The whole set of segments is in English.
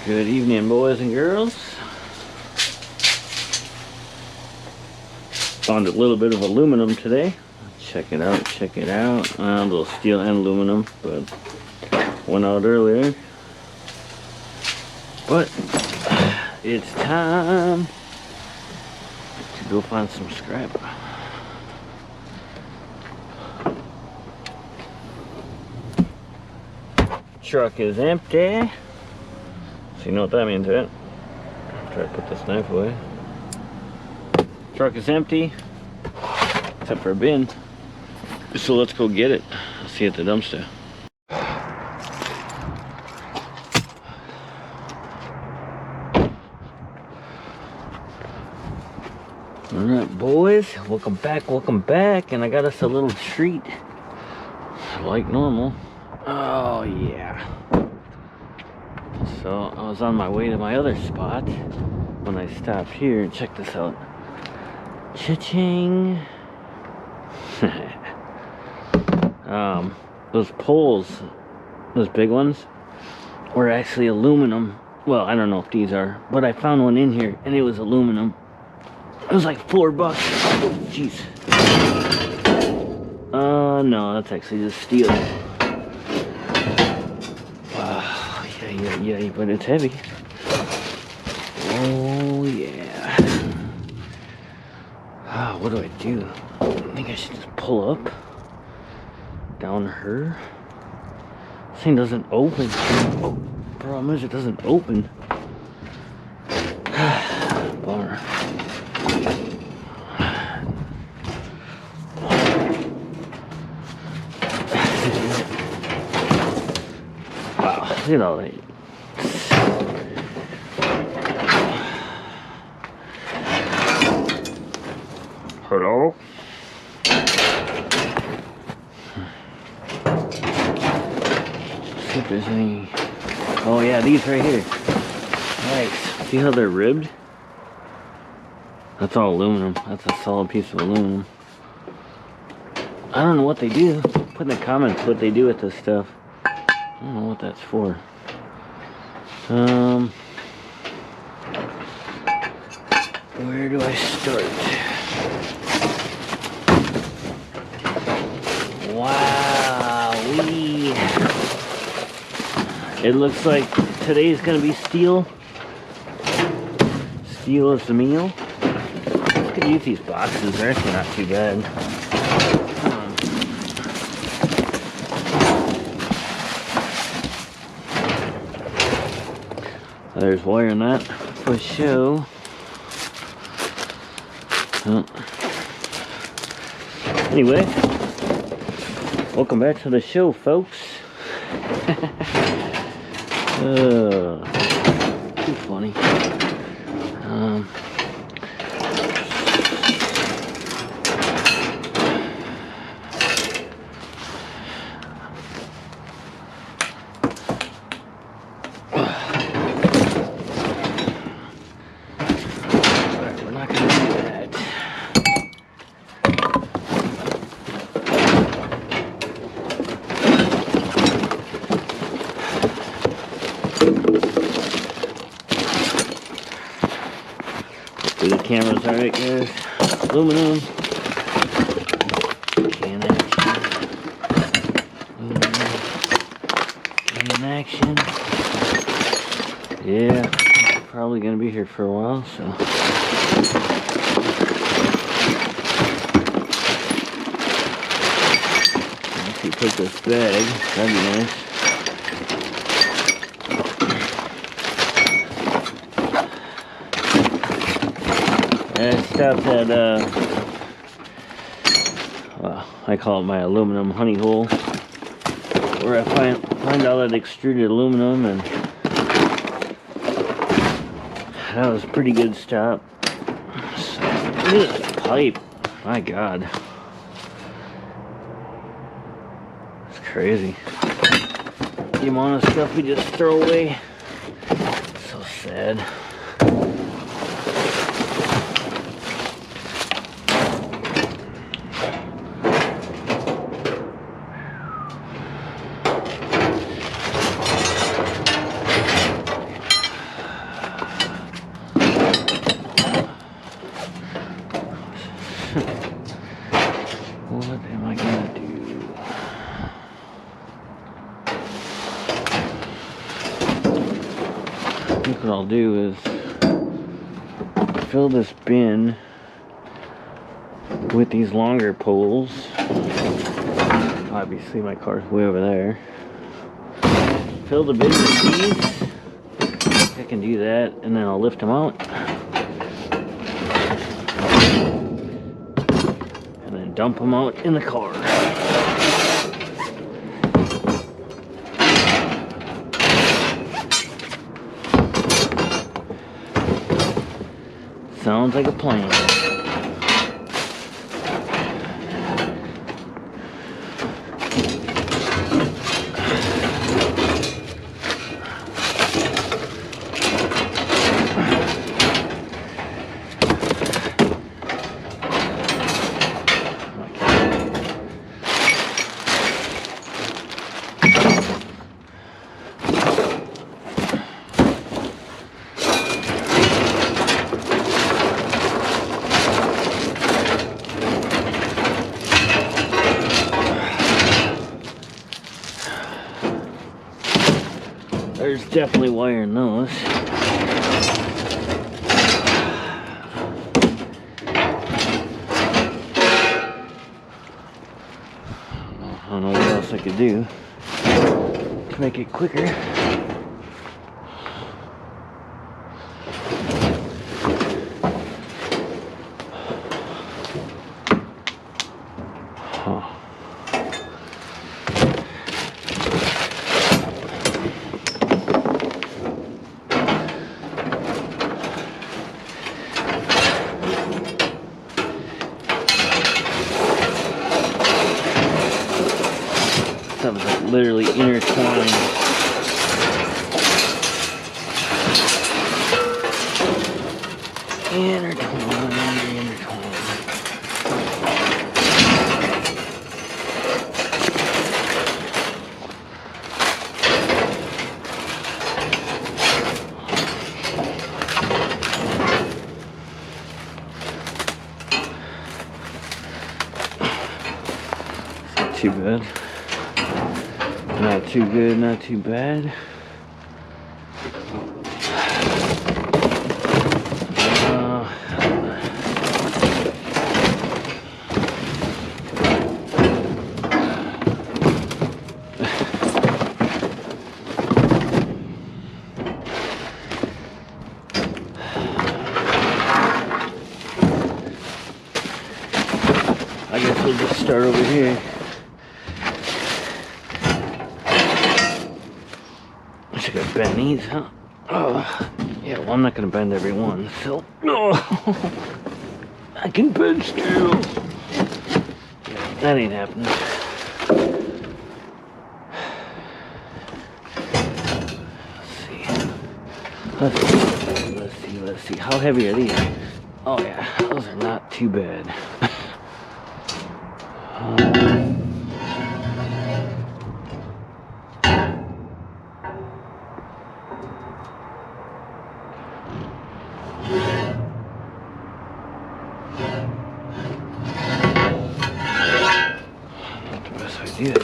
Good evening, boys and girls. Found a little bit of aluminum today. Check it out, check it out. A little steel and aluminum, but went out earlier. But it's time to go find some scrap. Truck is empty. So you know what that means, right? Try to put this knife away. Truck is empty, except for a bin. So let's go get it. See you at the dumpster. Alright, boys, welcome back, and I got us a little treat like normal. Oh yeah. So I was on my way to my other spot when I stopped here. Check this out. Cha-ching. Those poles, those big ones, were actually aluminum. Well, I don't know if these are, but I found one in here and it was aluminum. It was like $4. Oh, jeez. No, that's actually just steel. Yeah, but it's heavy. Oh, yeah. What do I do? I think I should just pull up. Down her. This thing doesn't open. Oh, problem is it doesn't open. Bummer. Wow, you know, hello? See if there's any. Oh yeah, these right here. Nice. See how they're ribbed? That's all aluminum. That's a solid piece of aluminum. I don't know what they do. Put in the comments what they do with this stuff. I don't know what that's for. Where do I start? Wow, it looks like today's gonna be steel. Steel is the meal. I could use these boxes, they're actually not too bad. There's wire in that for show. Anyway, welcome back to the show, folks. Too funny. We're not gonna do that. The camera's alright, guys. Aluminum. Can action. Aluminum. Can action. Yeah, probably gonna be here for a while, so. If you take this bag, that'd be nice. I stopped at, well, I call it my aluminum honey hole, where I find all that extruded aluminum, and that was a pretty good stop. So, look at this pipe, my God, it's crazy. The amount of stuff we just throw away, so sad. I'll do is fill this bin with these longer poles. Obviously my car's way over there. Fill the bin with these. I can do that, and then I'll lift them out. And then dump them out in the car. Sounds like a plan. There's definitely wire in those. I don't know what else I could do to make it quicker. That was like literally intertwined. Intertwined. It's not too bad. Not too good, not too bad. I guess we'll just start over here. I gotta bend these, huh? Oh, yeah, well, I'm not gonna bend every one, so. No! I can bend still. Yeah, that ain't happening. Let's see. How heavy are these? Oh, yeah, those are not too bad. Yes.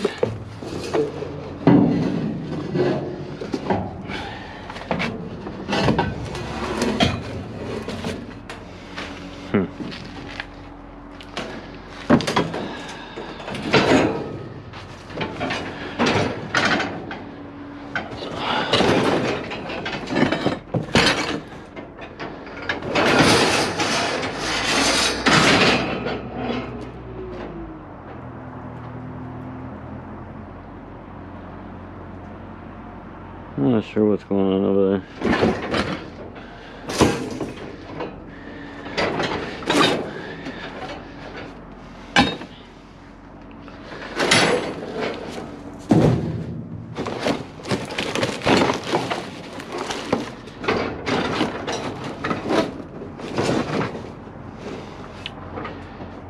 I'm not sure what's going on over there.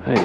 Hey.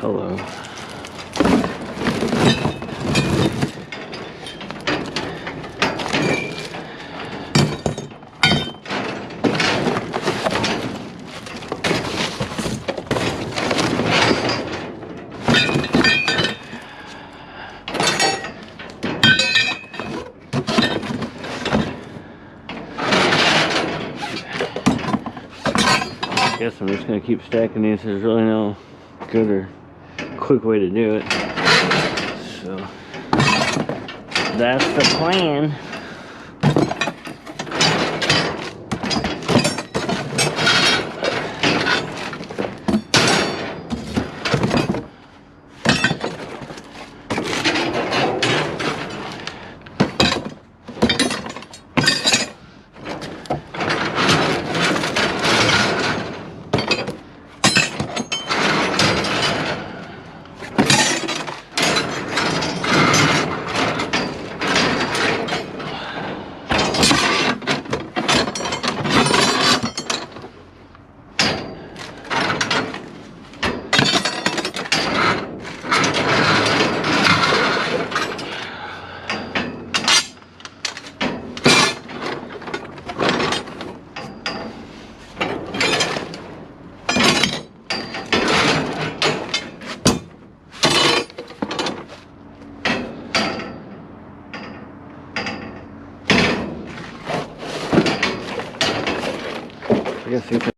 Hello. I guess I'm just gonna keep stacking these. There's really no good or quick way to do it. So that's the plan. I guess you can